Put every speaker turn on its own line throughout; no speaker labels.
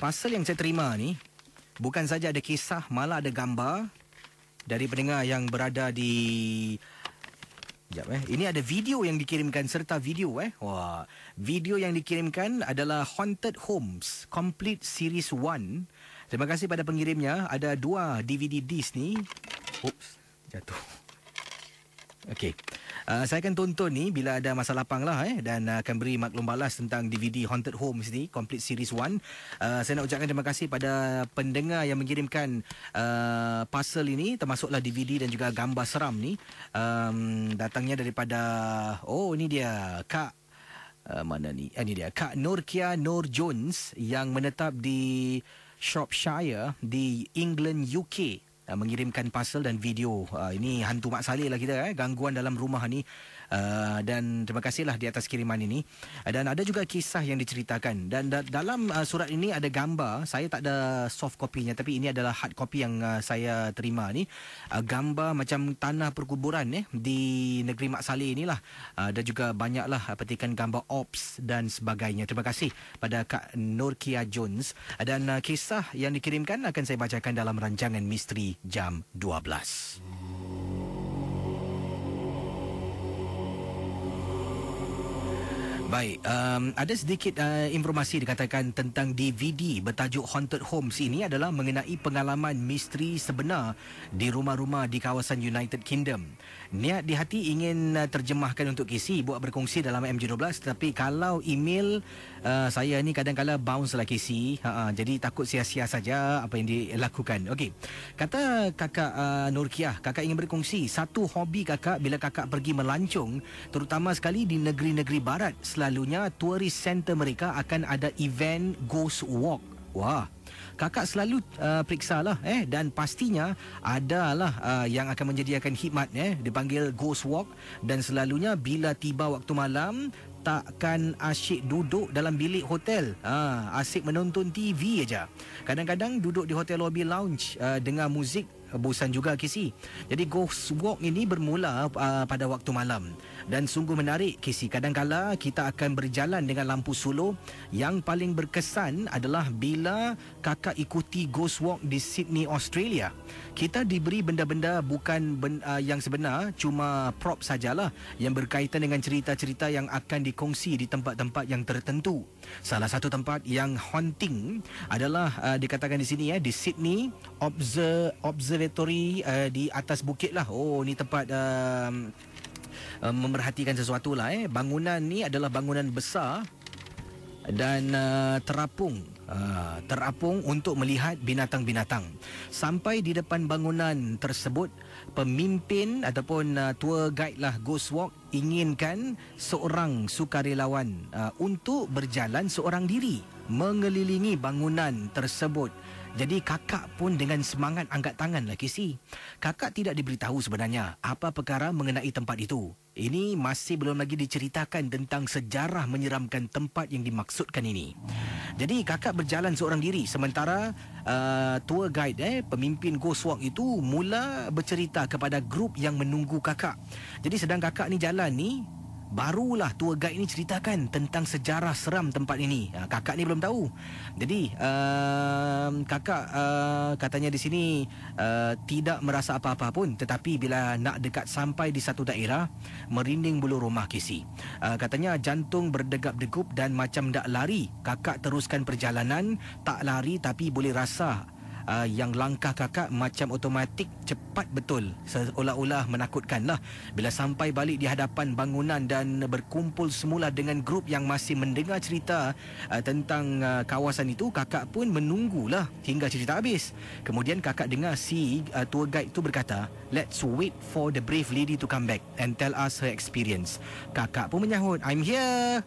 Parcel yang saya terima ni bukan saja ada kisah, malah ada gambar dari pendengar yang berada di... Sekejap, Ini ada video yang dikirimkan serta video Wah, video yang dikirimkan adalah Haunted Homes Complete Series 1. Terima kasih pada pengirimnya. Ada 2 DVD disc ni. Oops, jatuh. Okey. Saya akan tonton ni bila ada masa lapang lah dan akan beri maklum balas tentang DVD Haunted Homes ni Complete Series 1. Saya nak ucapkan terima kasih pada pendengar yang mengirimkan parcel ini, termasuklah DVD dan juga gambar seram ni. Datangnya daripada ini dia Kak mana ni? Ini dia Kak Norkia Nur Jones yang menetap di Shropshire di England, UK. Mengirimkan parcel dan video. Ini hantu Mak Saleh lah kita, gangguan dalam rumah ni. Dan terima kasihlah di atas kiriman ini. Dan ada juga kisah yang diceritakan. Dan dalam surat ini ada gambar. Saya tak ada soft copy-nya, tapi ini adalah hard copy yang saya terima ni. Gambar macam tanah perkuburan di negeri Mak Saleh inilah. Dan juga banyaklah petikan gambar ops dan sebagainya. Terima kasih pada Kak Norkia Jones. Dan kisah yang dikirimkan akan saya bacakan dalam rancangan Misteri Jam 12. Baik, ada sedikit informasi dikatakan tentang DVD bertajuk Haunted Homes ini adalah mengenai pengalaman misteri sebenar di rumah-rumah di kawasan United Kingdom. Niat di hati ingin terjemahkan untuk KC buat berkongsi dalam MJ12, tetapi kalau email saya ni kadang-kadang bounce lah KC. Jadi takut sia-sia saja apa yang dilakukan. Okey. Kata kakak Nurkiah, kakak ingin berkongsi satu hobi kakak bila kakak pergi melancong, terutama sekali di negeri-negeri barat. Selalunya tourist center mereka akan ada event ghost walk. Wah, kakak selalu periksa lah dan pastinya adalah yang akan menyediakan khidmat dipanggil ghost walk. Dan selalunya bila tiba waktu malam, takkan asyik duduk dalam bilik hotel, asyik menonton TV aja. Kadang-kadang duduk di hotel lobby lounge dengar muzik, bosan juga KC. Jadi ghost walk ini bermula pada waktu malam dan sungguh menarik KC. Kadang-kala kita akan berjalan dengan lampu suluh. Yang paling berkesan adalah bila kakak ikuti ghost walk di Sydney, Australia. Kita diberi benda-benda bukan yang sebenar, cuma prop sajalah yang berkaitan dengan cerita-cerita yang akan dikongsi di tempat-tempat yang tertentu. Salah satu tempat yang haunting adalah dikatakan di sini di Sydney Observatory di atas bukit lah. Ni tempat memerhatikan sesuatu lah. Bangunan ni adalah bangunan besar dan terapung untuk melihat binatang-binatang. Sampai di depan bangunan tersebut, pemimpin ataupun tour guide lah ghost walk inginkan seorang sukarelawan untuk berjalan seorang diri mengelilingi bangunan tersebut. Jadi kakak pun dengan semangat angkat tangan lah KC. Kakak tidak diberitahu sebenarnya apa perkara mengenai tempat itu. Ini masih belum lagi diceritakan tentang sejarah menyeramkan tempat yang dimaksudkan ini. Jadi kakak berjalan seorang diri, sementara tour guide pemimpin ghost walk itu mula bercerita kepada grup yang menunggu kakak. Jadi sedang kakak ni jalan ni, barulah tour guide ni ceritakan tentang sejarah seram tempat ini. Kakak ni belum tahu. Jadi kakak katanya di sini tidak merasa apa-apa pun, tetapi bila nak dekat sampai di satu daerah, merinding bulu rumah KC. Katanya jantung berdegap-degup dan macam nak lari. Kakak teruskan perjalanan, tak lari tapi boleh rasa yang langkah kakak macam otomatik cepat betul, seolah-olah menakutkan lah. Bila sampai balik di hadapan bangunan dan berkumpul semula dengan grup yang masih mendengar cerita tentang kawasan itu, kakak pun menunggulah hingga cerita habis. Kemudian kakak dengar si tour guide itu berkata, "Let's wait for the brave lady to come back and tell us her experience." Kakak pun menyahut, "I'm here."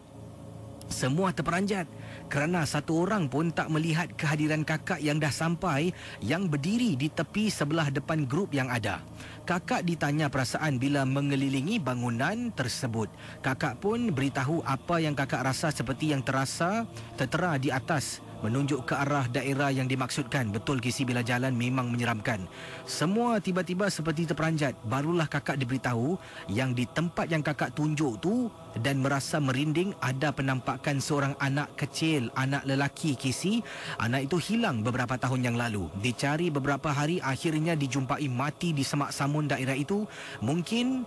Semua terperanjat kerana satu orang pun tak melihat kehadiran kakak yang dah sampai, yang berdiri di tepi sebelah depan grup yang ada. Kakak ditanya perasaan bila mengelilingi bangunan tersebut. Kakak pun beritahu apa yang kakak rasa seperti yang tertera di atas, menunjuk ke arah daerah yang dimaksudkan. Betul KC, bila jalan memang menyeramkan. Semua tiba-tiba seperti terperanjat. Barulah kakak diberitahu yang di tempat yang kakak tunjuk tu dan merasa merinding. Ada penampakan seorang anak kecil, anak lelaki Kisi. Anak itu hilang beberapa tahun yang lalu. Dicari beberapa hari, akhirnya dijumpai mati di semak samun daerah itu. Mungkin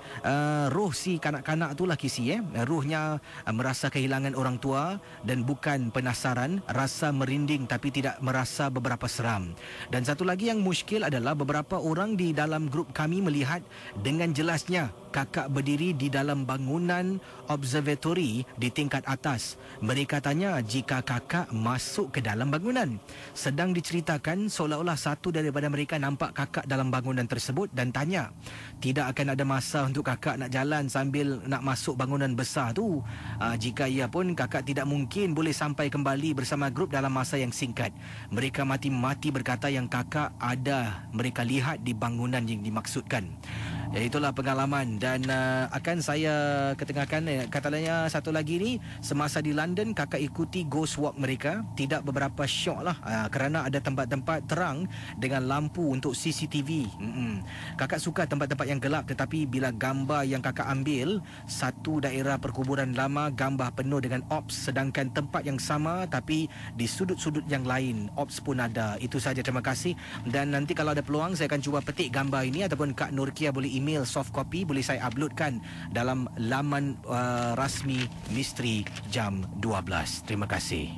roh si kanak-kanak itulah Kisi. Rohnya merasa kehilangan orang tua dan bukan penasaran, rasa merinding tapi tidak merasa beberapa seram. Dan satu lagi yang muskil adalah beberapa orang di dalam grup kami melihat dengan jelasnya kakak berdiri di dalam bangunan observatory di tingkat atas. Mereka tanya jika kakak masuk ke dalam bangunan. Sedang diceritakan seolah-olah satu daripada mereka nampak kakak dalam bangunan tersebut dan tanya, tidak akan ada masa untuk kakak nak jalan sambil nak masuk bangunan besar tu. Jika ia pun, kakak tidak mungkin boleh sampai kembali bersama grup dalam masa yang singkat. Mereka mati-mati berkata yang kakak ada mereka lihat di bangunan yang dimaksudkan. Itulah pengalaman dan akan saya ketengahkan katanya satu lagi ni, semasa di London kakak ikuti ghost walk mereka, tidak beberapa syok lah kerana ada tempat-tempat terang dengan lampu untuk CCTV. Kakak suka tempat-tempat yang gelap, tetapi bila gambar yang kakak ambil satu daerah perkuburan lama, gambar penuh dengan ops, sedangkan tempat yang sama tapi di sudut-sudut yang lain ops pun ada. Itu saja, terima kasih. Dan nanti kalau ada peluang saya akan cuba petik gambar ini ataupun Kak Nurkia boleh email soft copy, boleh saya uploadkan dalam laman rasmi Misteri Jam 12. Terima kasih.